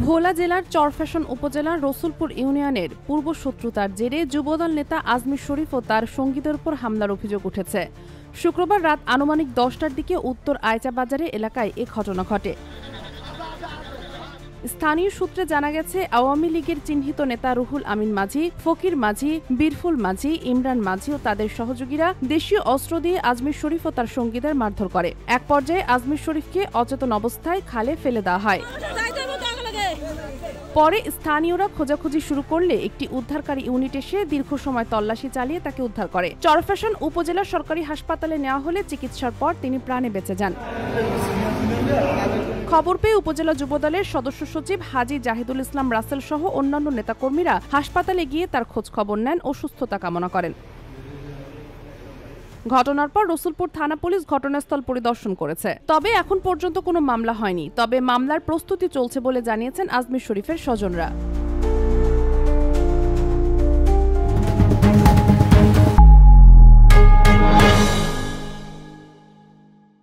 ভোলা জেলার চরফ্যাশন উপজেলার রসুলপুর ইউনিয়নের পূর্বশত্রুতার জেরে যুবদল নেতা আজমির শরীফ ও তার সঙ্গীদের উপর হামলার অভিযোগ উঠেছে। শুক্রবার রাত আনুমানিক 10টার দিকে উত্তর আয়চা বাজারে এলাকায় এ ঘটনা ঘটে। স্থানীয় সূত্রে জানা গেছে, আওয়ামী লীগের চিহ্নিত নেতা রুহুল আমিন মাঝি, ফকির মাঝি, বীরফুল মাঝি, ইমরান মাঝি ও তাদের সহযোগীরা দেশীয় অস্ত্র দিয়ে আজমির শরীফ ও তার সঙ্গীদের মারধর করে। এক পর্যায়ে আজমির শরীফকে অচেতন অবস্থায় খালে ফেলে দেওয়া হয়। পরে স্থানীয়রা খোঁজাখুঁজি শুরু করলে একটি উদ্ধারকারী ইউনিট এসে দীর্ঘ সময় তল্লাশি চালিয়ে তাকে উদ্ধার করে। চরফ্যাশন উপজেলা সরকারি হাসপাতালে নেওয়া হলে চিকিৎসার পর তিনি প্রাণে বেঁচে যান। খবর পেয়ে উপজেলা যুবদলের সদস্য সচিব হাজী জাহিদুল ইসলাম রাসেল সহ অন্যান্য নেতাকর্মীরা হাসপাতালে গিয়ে তার খোঁজ খবর নেন ও সুস্থতা কামনা করেন। ঘটনার পর রসুলপুর থানা পুলিশ ঘটনাস্থল পরিদর্শন করেছে। তবে এখন পর্যন্ত কোনো মামলা হয়নি। তবে মামলার প্রস্তুতি চলছে বলে জানিয়েছেন আজমির শরীফের স্বজনরা।